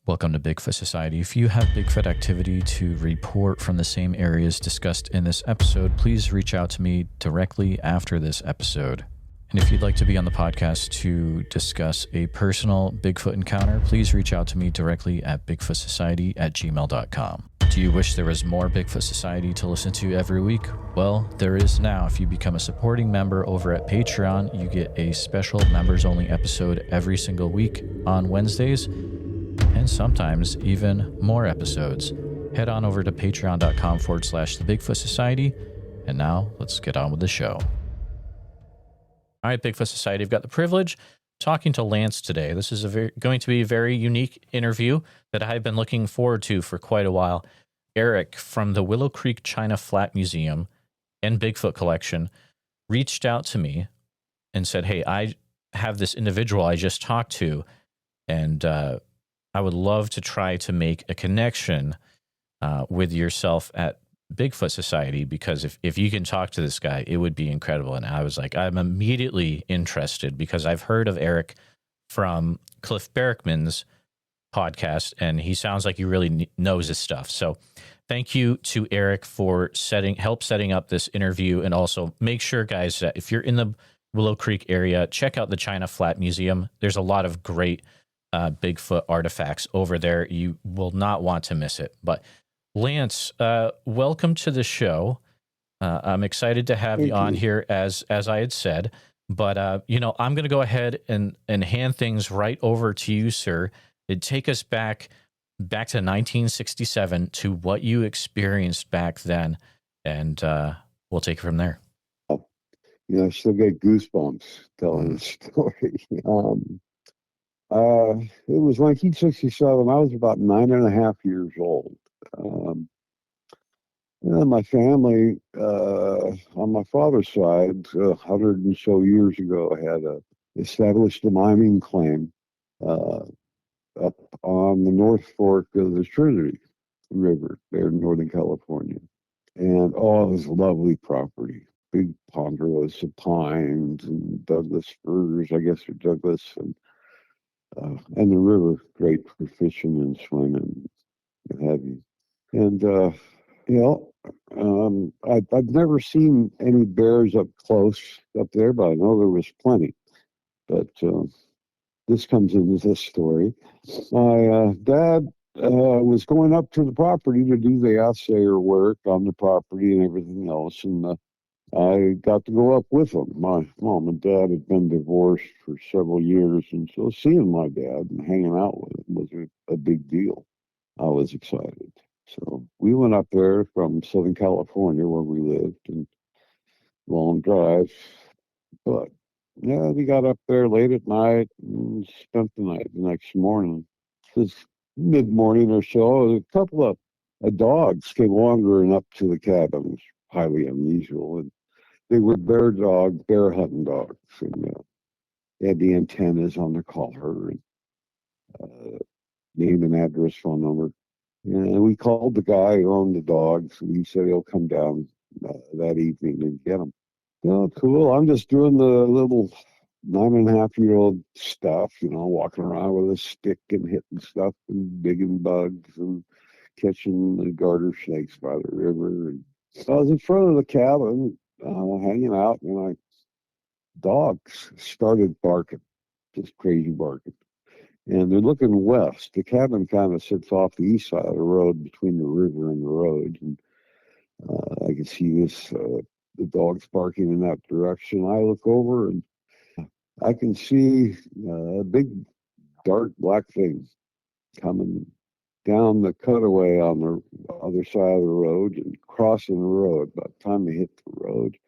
Welcome to Bigfoot Society. If you have Bigfoot activity to report from the same areas discussed in this episode, please reach out to me directly after this episode. And if you'd like to be on the podcast to discuss a personal Bigfoot encounter, please reach out to me directly at bigfootsociety@gmail.com. Do you wish there was more Bigfoot Society to listen to every week? Well, there is now. If you become a supporting member over at Patreon, you get a special members-only episode every single week on Wednesdays, and sometimes even more episodes. Head on over to patreon.com/the Bigfoot Society. And now let's get on with the show. All right, Bigfoot Society, I've got the privilege of talking to Lance today. This is going to be a very unique interview that I've been looking forward to for quite a while. Eric from the Willow Creek China Flat Museum and Bigfoot Collection reached out to me and said, hey, I have this individual I just talked to, and I would love to try to make a connection with yourself at Bigfoot Society, because if you can talk to this guy, it would be incredible. And I was like, I'm immediately interested because I've heard of Eric from Cliff Barackman's podcast, and he sounds like he really knows his stuff. So thank you to Eric for setting up this interview. And also make sure, guys, that if you're in the Willow Creek area, check out the China Flat Museum. There's a lot of great Bigfoot artifacts over there. You will not want to miss it. But Lance, welcome to the show. I'm excited to have you on here, as I had said. But I'm going to go ahead and hand things right over to you, sir. It'd take us back to 1967 to what you experienced back then, and we'll take it from there. I still get goosebumps telling the story. It was 1967. I was about 9.5 years old. My family, on my father's side, 100 and so years ago, had established a mining claim up on the North Fork of the Trinity River there in Northern California. And it was lovely property. Big ponderosa pines and Douglas firs, I guess they're Douglas, and the river, great for fishing and swimming, what have you. And, I've never seen any bears up close up there, but I know there was plenty. But this comes into this story. My dad was going up to the property to do the assayer work on the property and everything else, and I got to go up with him. My mom and dad had been divorced for several years, and so seeing my dad and hanging out with him was a big deal. I was excited. So we went up there from Southern California, where we lived, and long drive. But yeah, we got up there late at night and spent the night. The next morning, it was mid-morning or so, a couple of dogs came wandering up to the cabin. It was highly unusual, and they were bear hunting dogs, and they had the antennas on the collar, and name and address, phone number. And we called the guy who owned the dogs, and he said he'll come down that evening and get them. Oh, cool. I'm just doing the little 9.5-year-old stuff, walking around with a stick and hitting stuff and digging bugs and catching the garter snakes by the river. And I was in front of the cabin, hanging out, and dogs started barking, just crazy barking. And they're looking west. The cabin kind of sits off the east side of the road between the river and the road. And I can see the dogs barking in that direction. I look over and I can see a big, dark, black thing coming down the cutaway on the other side of the road and crossing the road. By the time they hit the road,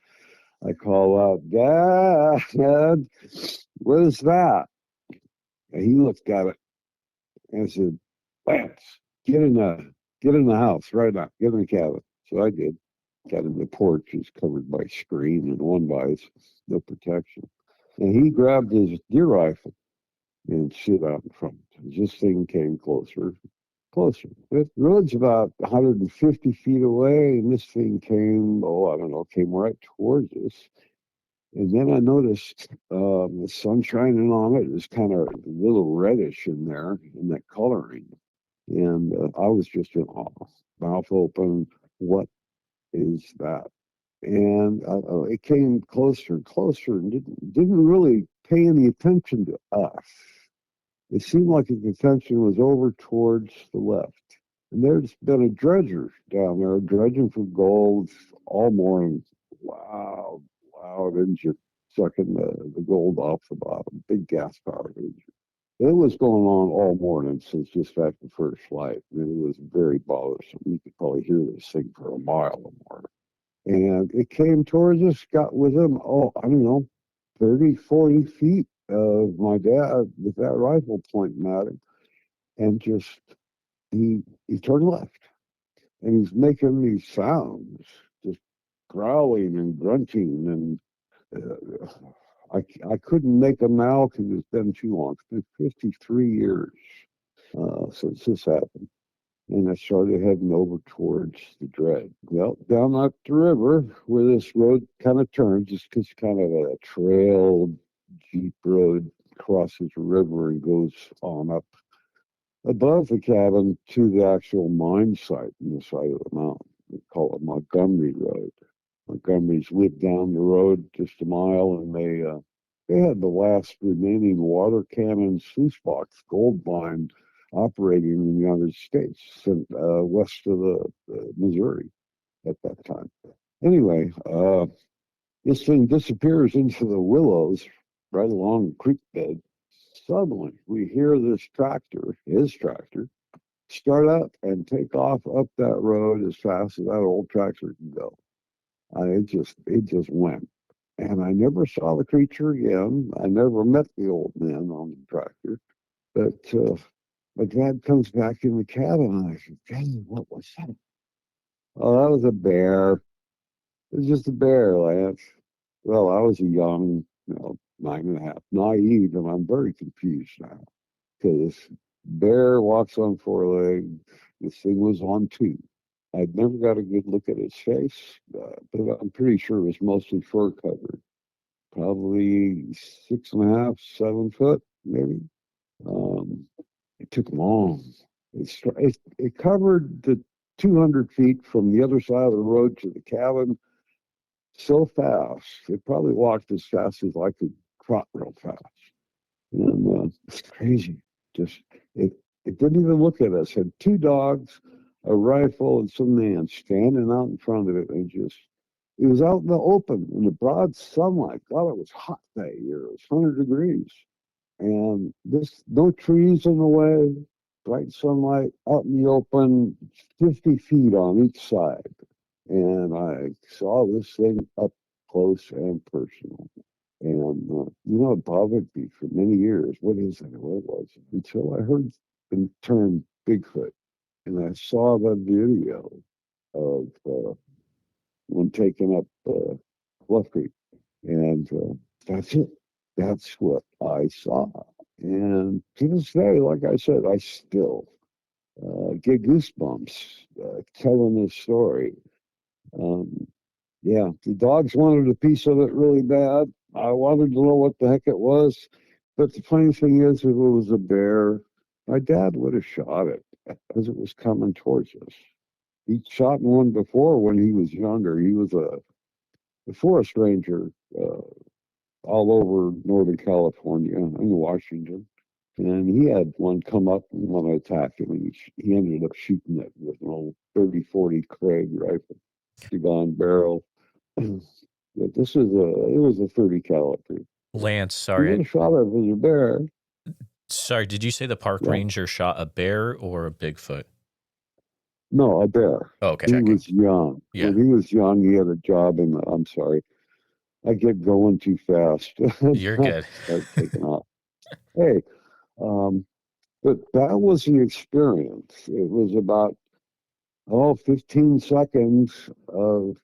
I call out, "Dad, what is that?" And he looked at it and said, "Lance, get in the house right now. Get in the cabin." So I did. Got in the porch. It's covered by screen and one by no protection. And he grabbed his deer rifle and shit out in front. This thing came closer. The road's about 150 feet away, and this thing came right towards us. And then I noticed the sun shining on it. It's kind of a little reddish in there in that coloring. I was just in awe, mouth open. What is that? And it came closer and closer, and didn't really pay any attention to us. It seemed like its attention was over towards the left. And there's been a dredger down there dredging for gold all morning. Loud engine sucking the gold off the bottom. Big gas powered engine. It was going on all morning since just after first flight. And it was very bothersome. You could probably hear this thing for a mile or more. And it came towards us, got within, I don't know, 30, 40 feet of my dad with that rifle pointing at him. And just, he turned left. And he's making these sounds, just growling and grunting. And I couldn't make them out because it's been too long. It's been 53 years since this happened. And I started heading over towards the dredge. Well, down up the river where this road kind of turns, it's kind of a trail, jeep road, crosses the river and goes on up above the cabin to the actual mine site on the side of the mountain. We call it Montgomery Road. Montgomery's lived down the road just a mile, and they had the last remaining water cannon sluice box gold mine operating in the United States, west of the Missouri at that time. Anyway, this thing disappears into the willows right along the creek bed. Suddenly, we hear this his tractor, start up and take off up that road as fast as that old tractor can go. It just went. And I never saw the creature again. I never met the old man on the tractor. But my dad comes back in the cabin, and I said, "Dad, what was that?" "Oh, that was a bear. It was just a bear, Lance." Well, I was a young, 9.5, naive, and I'm very confused now because bear walks on four legs. This thing was on two. I'd never got a good look at its face, but I'm pretty sure it was mostly fur covered. Probably 6.5, 7 foot, maybe. It took long. It covered the 200 feet from the other side of the road to the cabin so fast. It probably walked as fast as I could trot real fast. And it's crazy. It didn't even look at us. Had 2 dogs, a rifle, and some man standing out in front of it. And it was out in the open in the broad sunlight. God, it was hot that year. It was 100 degrees. And no trees in the way, bright sunlight, out in the open, 50 feet on each side. And I saw this thing up close and personal. And, it bothered me for many years. What is it? What was it? Until I heard the term Bigfoot. And I saw the video of when taking up Willow Creek. And that's it. That's what I saw. And to this day, like I said, I still get goosebumps telling this story. Yeah, the dogs wanted a piece of it really bad. I wanted to know what the heck it was. But the funny thing is, if it was a bear, my dad would have shot it as it was coming towards us. He shot one before when he was younger. He was a forest ranger all over Northern California and Washington. And he had one come up and want to attack him. And he ended up shooting it with an old 30-40 Craig rifle, Gone barrel. But it was a 30 caliber. Lance, He sorry. would have shot it with a bear. Sorry, did you say the park ranger shot a bear or a Bigfoot? No, a bear. Oh, okay. He was young. Yeah. When he was young, he had a job in I'm sorry. I get going too fast. You're good. Start taking off. Hey, but that was the experience. It was about 15 seconds of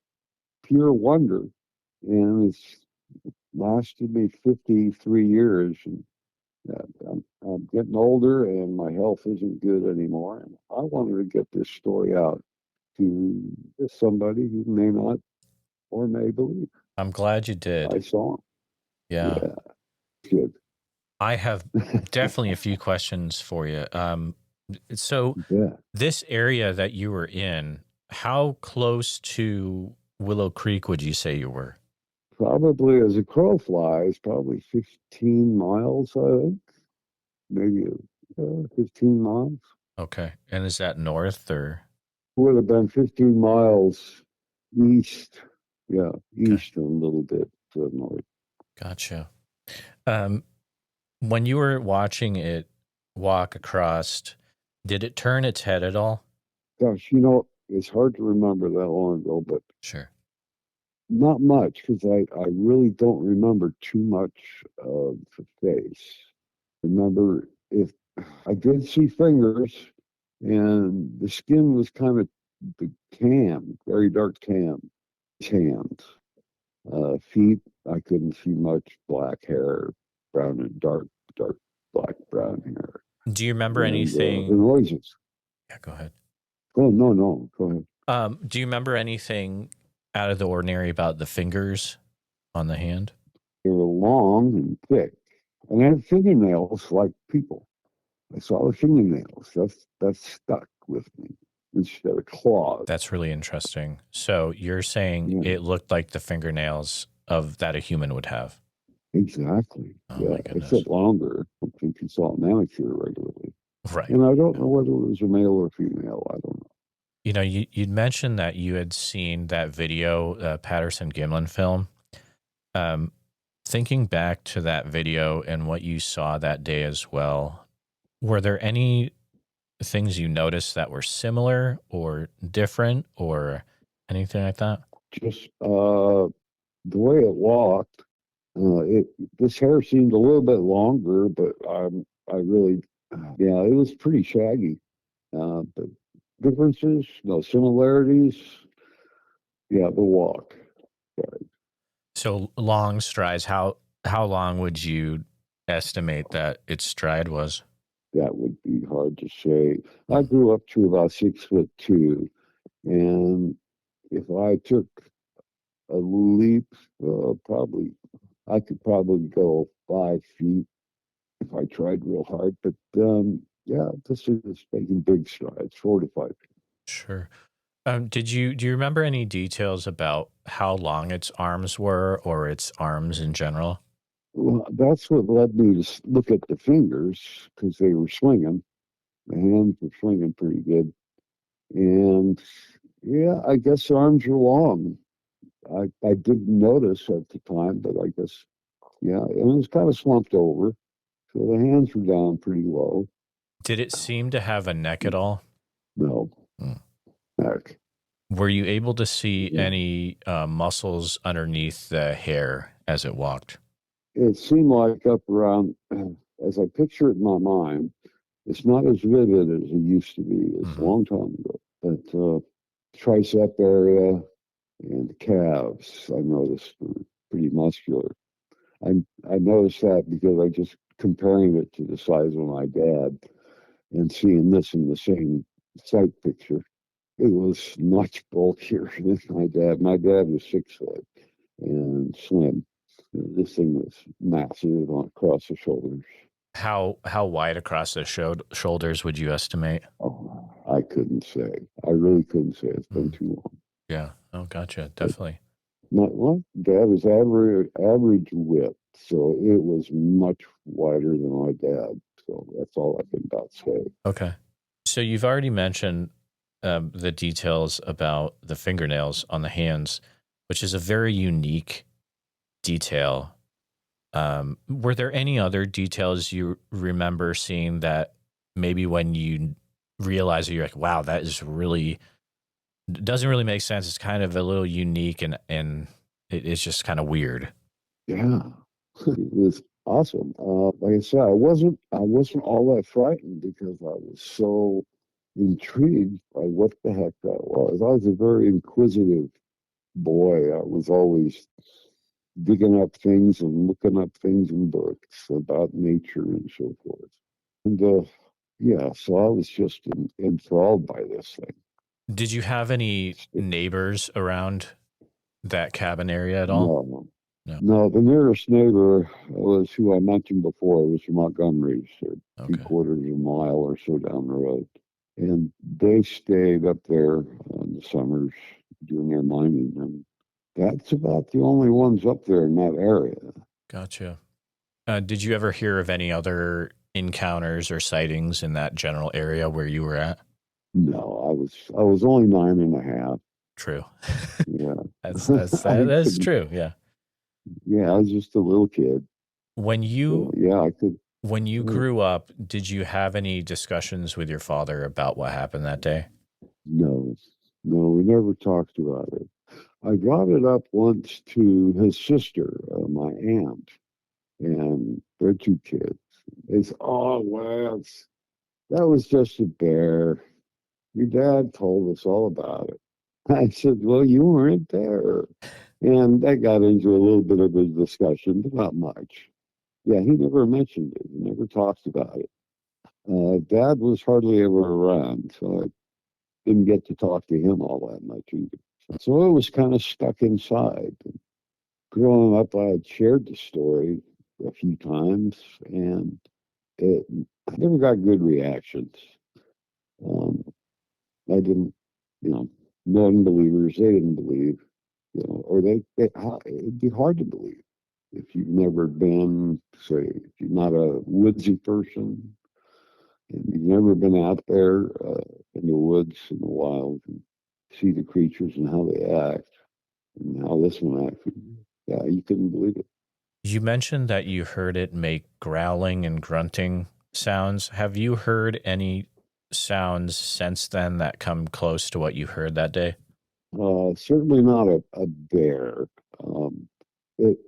pure wonder, and it's lasted me 53 years. And I'm getting older, and my health isn't good anymore. And I wanted to get this story out to somebody who may not or may believe. I'm glad you did. I saw him. Yeah. Good. I have definitely a few questions for you. So Yeah, this area that you were in, how close to Willow Creek would you say you were? probably as a crow flies, probably 15 miles, I think, maybe 15 miles. Okay. And is that north or? Would have been 15 miles east. Yeah, Okay. east and a little bit to the north. Gotcha. Um, when you were watching it walk across, did it turn its head at all? Gosh, it's hard to remember that long ago, but Sure. not much because I really don't remember too much of the face. Remember, if I did see fingers and the skin was kind of the tan, very dark tan, hands. Feet, I couldn't see much. Black hair, brown and dark black brown hair. Do you remember And the anything? noises. Yeah, go ahead. Oh, no, go ahead. Do you remember anything out of the ordinary about the fingers on the hand? They were long and thick, and they had fingernails like people. I saw the fingernails. That's stuck with me instead of claws. That's really interesting. So you're saying Yeah, it looked like the fingernails of that a human would have. exactly. Oh Yeah, my goodness. except longer. I don't think you saw a manicure regularly. Right. And I don't know whether it was a male or female. I don't know. You know, you'd mentioned that you had seen that video, Patterson Gimlin film. Um, thinking back to that video and what you saw that day as well, were there any things you noticed that were similar or different or anything like that? Just the way it walked. This hair seemed a little bit longer, but I really, yeah, it was pretty shaggy. But differences, no similarities. Yeah, the walk. Right. So long strides, how long would you estimate that its stride was? That would be hard to say. I Mm, grew up to about 6'2", and if I took a leap, probably I could probably go 5 feet if I tried real hard. But yeah, this is making big strides, 4 to 5 feet. sure. Do you remember any details about how long its arms were or its arms in general? Well, that's what led me to look at the fingers because they were swinging. The hands were swinging pretty good, and yeah, I guess the arms were long. I didn't notice at the time, but I guess yeah, and it was kind of slumped over, so the hands were down pretty low. Did it seem to have a neck at all? No, Mm. neck. Were you able to see Yeah. any muscles underneath the hair as it walked? It seemed like up around, as I picture it in my mind, it's not as vivid as it used to be. It's a Hmm. long time ago. But tricep area and the calves, I noticed, were pretty muscular. I noticed that because I just comparing it to the size of my dad and seeing this in the same sight picture. It was much bulkier than my dad. My dad was 6 foot and slim. This thing was massive across the shoulders. How wide across the shoulders would you estimate? Oh, I couldn't say. I really couldn't say. It's been Mm, too long. yeah. Oh, gotcha. But Definitely. my dad was average width, so it was much wider than my dad. So that's all I can about say. Okay. So you've already mentioned the details about the fingernails on the hands, which is a very unique detail. Were there any other details you remember seeing that maybe when you realize it, you're like, wow, that is really doesn't really make sense. It's kind of a little unique and it's just kind of weird. Yeah, it was awesome. Like I said, I wasn't all that frightened because I was so intrigued by what the heck that was. I was a very inquisitive boy. I was always digging up things and looking up things in books about nature and so forth. And yeah, so I was just enthralled by this Did you have any thing. neighbors around that cabin area at all? No, No. No, the nearest neighbor was who I mentioned before. It was from Montgomery, so three Okay. quarters of a mile or so down the road. And they stayed up there in the summers doing their mining. And that's about the only ones up there in that area. Gotcha. Did you ever hear of any other encounters or sightings in that general area where you were at? No, I was only 9.5. True. Yeah. That's true. Yeah. Yeah, I was just a little kid. When you So, yeah, I could. when you grew up, did you have any discussions with your father about what happened that day? No, no, we never talked about it. I brought it up once to his sister, my aunt, and their two kids. They said, "Oh, Lance, that was just a bear. Your dad told us all about it." I said, "Well, you weren't there." And that got into a little bit of a discussion, but not much. Yeah, he never mentioned it. He never talked about it. Dad was hardly ever around, so I didn't get to talk to him all that much either. So it was kind of stuck inside. Growing up, I had shared the story a few times, and it I never got good reactions. Um, I didn't, you know, non-believers, they didn't believe, or it'd be hard to believe if you've never been, say, if you're not a woodsy person and you've never been out there in the woods, in the wild, and see the creatures and how they act and how this one acted. Yeah, you couldn't believe it. You mentioned that you heard it make growling and grunting sounds. Have you heard any sounds since then that come close to what you heard that day? Certainly not a bear. Um, it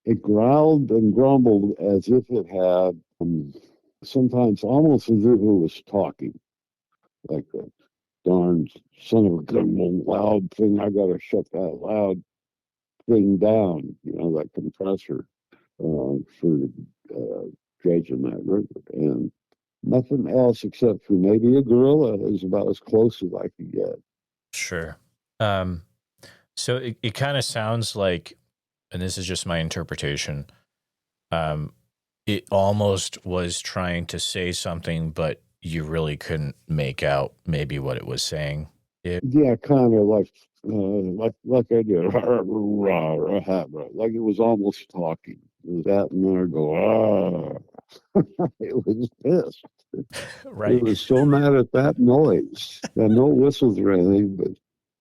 it growled and grumbled as if it had sometimes almost as if it was talking, like a darn son of a gun, loud thing. I gotta shut that loud thing down. That compressor for dredging that river, and nothing else except for maybe a gorilla is about as close as I could get. Sure. Um, so it kind of sounds like, and this is just my interpretation, um, it almost was trying to say something, but you really couldn't make out maybe what it was saying. Yeah, kind of like I did, like it was almost talking. It was that, and then I go, ah. It was pissed. It Right. was so mad at that noise. Yeah, no whistles or anything, but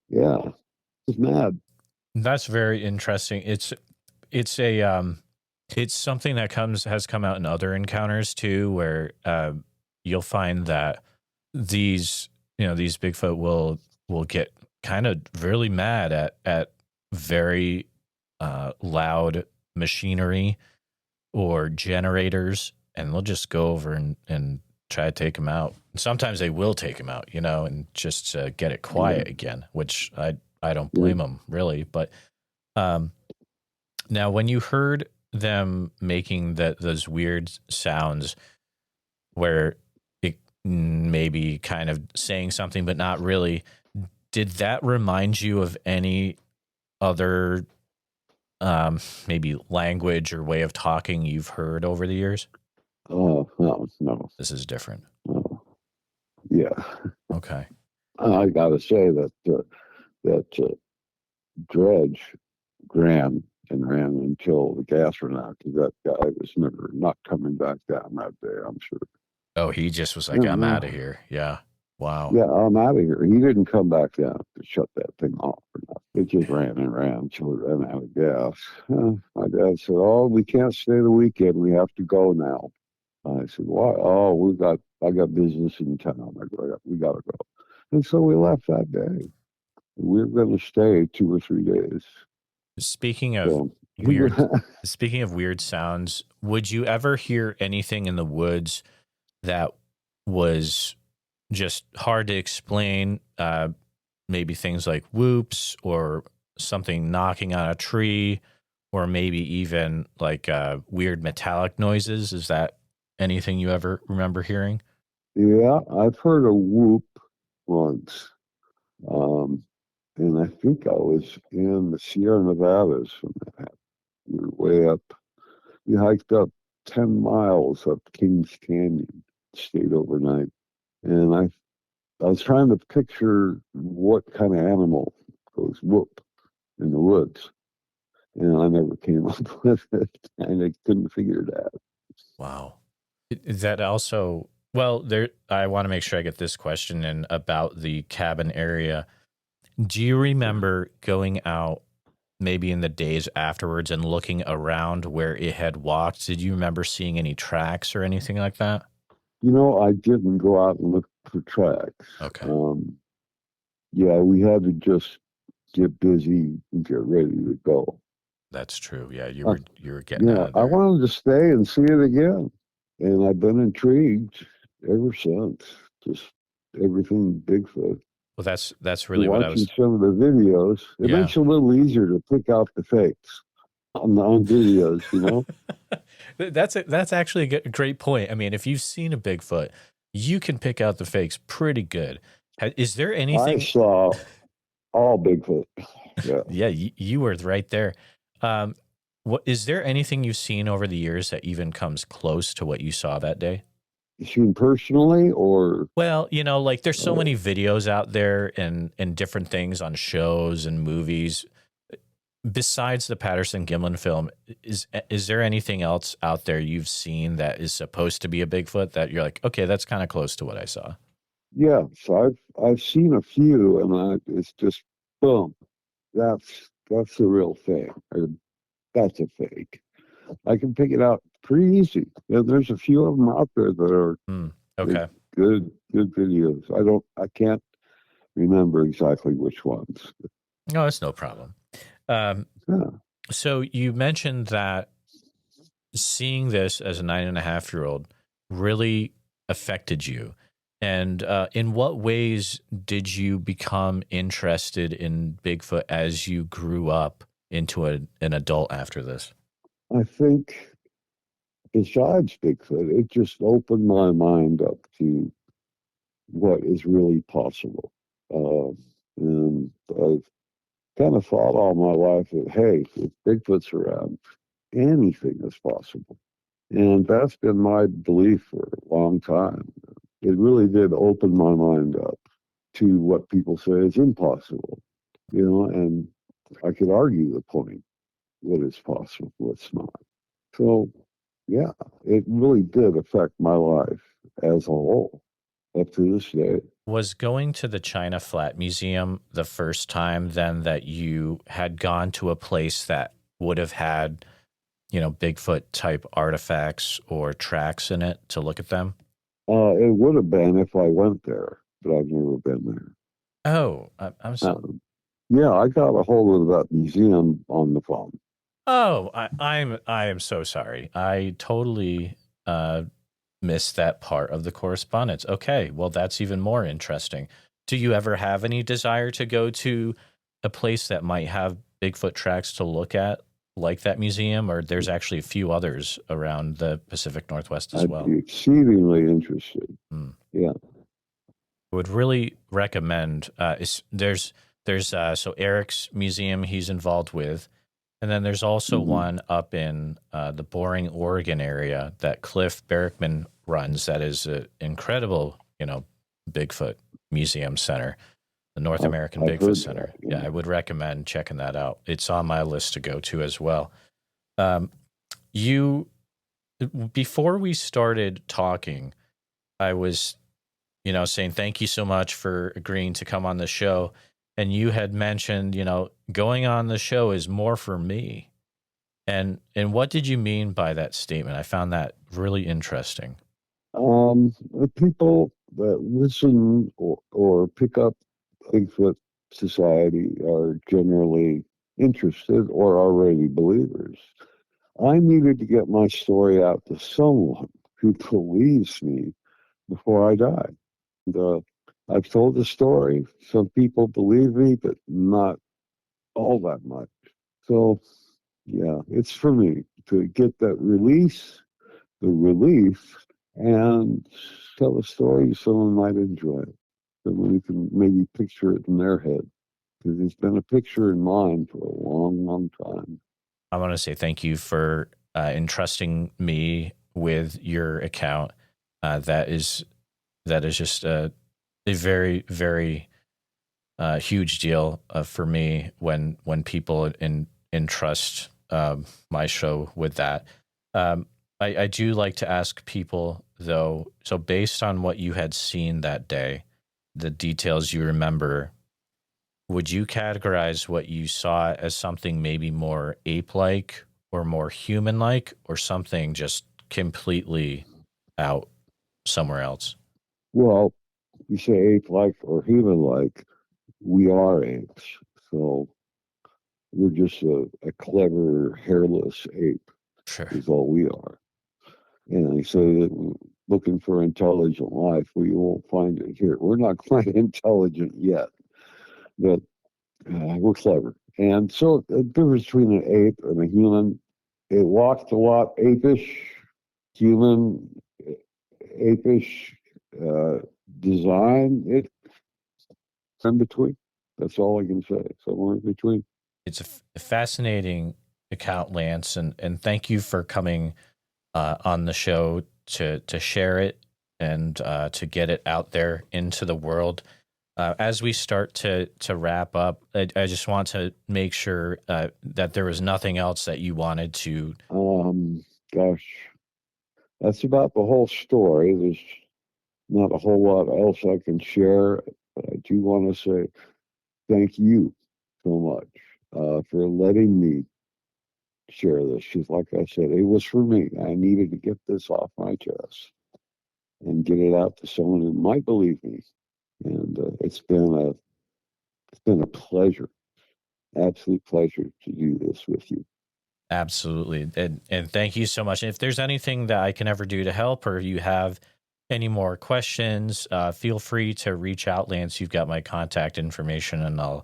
yeah, it was mad. That's very interesting. It's a it's something that has come out in other encounters too, where you'll find that these Bigfoot will get kind of really mad at very loud machinery or generators, and they'll just go over and try to take them out. And sometimes they will take them out, and just get it quiet again, which I don't blame them really. But now, when you heard them making those weird sounds where it maybe kind of saying something but not really, did that remind you of any other maybe language or way of talking you've heard over the years? Oh no, This is different. no. Yeah, Okay. I got to say that dredge ran and ran until the gas ran out, because that guy was never not coming back down that day, I'm sure. Oh, he just was like, I'm out of here. Yeah. Wow. Yeah, I'm out of here. He didn't come back down to shut that thing off or nothing. It just ran and ran until it ran out of gas. My dad said, "Oh, we can't stay the weekend. We have to go now." I said, "Why?" "Oh, I got business in town. We got to go." And so we left that day. We were going to stay 2 or 3 days. Speaking of So, weird, speaking of weird sounds, would you ever hear anything in the woods that was just hard to explain? Maybe things like whoops or something knocking on a tree, or maybe even like weird metallic noises. Is that anything you ever remember hearing? yeah, I've heard a whoop once. Um, and I think I was in the Sierra Nevadas when that happened. We were way up. We hiked up 10 miles up Kings Canyon, stayed overnight. And I was trying to picture what kind of animal goes whoop in the woods. And I never came up with it. And I couldn't figure it out. Wow. Is that also, well, there, I want to make sure I get this question in about the cabin area. Do you remember going out maybe in the days afterwards and looking around where it had walked? Did you remember seeing any tracks or anything like that? You know, I didn't go out and look for tracks. Okay. Yeah, we had to just get busy and get ready to go. That's true. Yeah, you were getting out of I there. wanted to stay and see it again. And I've been intrigued ever since. Just everything Bigfoot. Well, that's really what I Watching was. some of the videos, it Yeah. makes it a little easier to pick out the fakes on videos, you know? That's actually a great point. I mean, if you've seen a Bigfoot, you can pick out the fakes pretty good. Is there I anything? saw all Bigfoot. Yeah. Yeah, you were right there. What is there anything you've seen over the years that even comes close to what you saw that day? You seen personally or? Well, you know, like there's so many videos out there and different things on shows and movies. Besides the Patterson Gimlin film, is there anything else out there you've seen that is supposed to be a Bigfoot that you're like, okay, that's kind of close to what I saw? Yeah, so I've seen a few, and it's just boom. That's the real thing. Or that's a fake. I can pick it out pretty easy. And there's a few of them out there that are Okay. good videos. I can't remember exactly which ones. No, that's no problem. Yeah. So you mentioned that seeing this as a 9.5-year-old really affected you. And in what ways did you become interested in Bigfoot as you grew up into an adult after this? I think besides Bigfoot, it just opened my mind up to what is really possible. And I've kind of thought all my life that, hey, if Bigfoot's around, anything is possible. And that's been my belief for a long time. It really did open my mind up to what people say is impossible, you know, and I could argue the point, what is possible, what's not. So, yeah, it really did affect my life as a whole up to this day. Was going to the China Flat Museum the first time then that you had gone to a place that would have had, you know, Bigfoot type artifacts or tracks in it to look at them? It would have been if I went there, but I've never been there. Oh, I'm sorry. Yeah, I got a hold of that museum on the phone. Oh, I am so sorry. I totally missed that part of the correspondence. Okay, well that's even more interesting. Do you ever have any desire to go to a place that might have Bigfoot tracks to look at, like that museum, or there's actually a few others around the Pacific Northwest as well? I'd be exceedingly interested. Yeah. I would really recommend. There's so Eric's museum he's involved with. And then there's also one up in the Boring, Oregon area that Cliff Berrickman runs that is an incredible, you know, Bigfoot museum center, the North American Bigfoot Center. Yeah, I would recommend checking that out. It's on my list to go to as well. Before we started talking, I was, you know, saying thank you so much for agreeing to come on the show. And you had mentioned, you know, going on the show is more for me. And what did you mean by that statement? I found that really interesting. The people that listen or pick up Bigfoot Society are generally interested or already believers. I needed to get my story out to someone who believes me before I die. I've told the story. Some people believe me, but not all that much. So, yeah, it's for me to get that release, the relief, and tell a story someone might enjoy. Someone can maybe picture it in their head. Because it's been a picture in mine for a long, long time. I want to say thank you for entrusting me with your account. That is just a very, very huge deal for me when people entrust my show with that. I do like to ask people, though, so based on what you had seen that day, the details you remember, would you categorize what you saw as something maybe more ape-like or more human-like, or something just completely out somewhere else? Well, you say ape-like or human-like, we are apes. So we're just a clever, hairless ape Sure. is all we are. And so that looking for intelligent life, we won't find it here. We're not quite intelligent yet, but we're clever. And so the difference between an ape and a human, it walks a lot apish, human, apish design. It's in between. That's all I can say. Somewhere in between. It's a fascinating account, Lance, and thank you for coming on the show to share it and to get it out there into the world. As we start to wrap up, I just want to make sure that there was nothing else that you wanted to. Gosh, that's about the whole story. There's not a whole lot else I can share, but I do want to say thank you so much for letting me share this. Because, like I said, it was for me. I needed to get this off my chest and get it out to someone who might believe me. And it's been a pleasure, absolute pleasure to do this with you. Absolutely. And thank you so much. And if there's anything that I can ever do to help, or you have any more questions, feel free to reach out, Lance. You've got my contact information, and I'll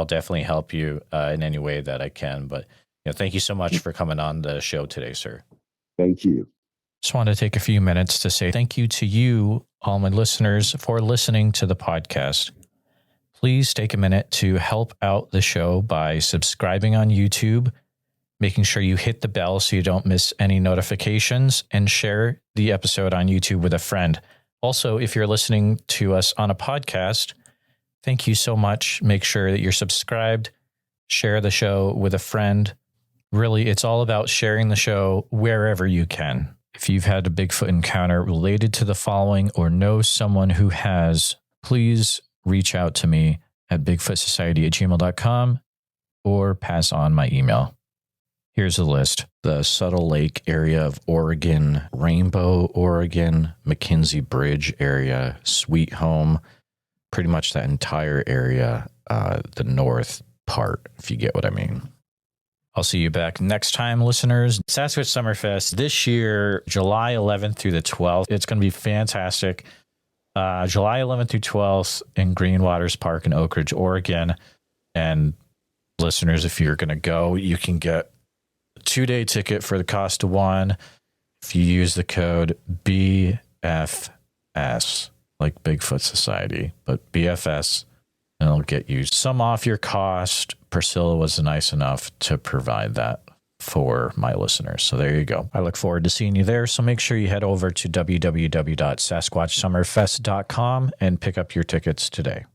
definitely help you in any way that I can. But thank you so much for coming on the show today, sir. Thank you. Just want to take a few minutes to say thank you to you, all my listeners, for listening to the podcast. Please take a minute to help out the show by subscribing on YouTube, making sure you hit the bell so you don't miss any notifications, and share the episode on YouTube with a friend. Also, if you're listening to us on a podcast, thank you so much. Make sure that you're subscribed, share the show with a friend. Really, it's all about sharing the show wherever you can. If you've had a Bigfoot encounter related to the following or know someone who has, please reach out to me at bigfootsociety@gmail.com or pass on my email. Here's a list: the Subtle Lake area of Oregon, Rainbow, Oregon, McKinsey Bridge area, Sweet Home, pretty much that entire area, the north part, if you get what I mean. I'll see you back next time, listeners. Sasquatch Summerfest this year, July 11th through the 12th. It's going to be fantastic. July 11th through 12th in Green Waters Park in Oak Ridge, Oregon. And listeners, if you're going to go, you can get a 2-day ticket for the cost of one if you use the code BFS, like Bigfoot Society, but BFS, and it'll get you some off your cost. Priscilla was nice enough to provide that for my listeners. So there you go. I look forward to seeing you there. So make sure you head over to www.sasquatchsummerfest.com and pick up your tickets today.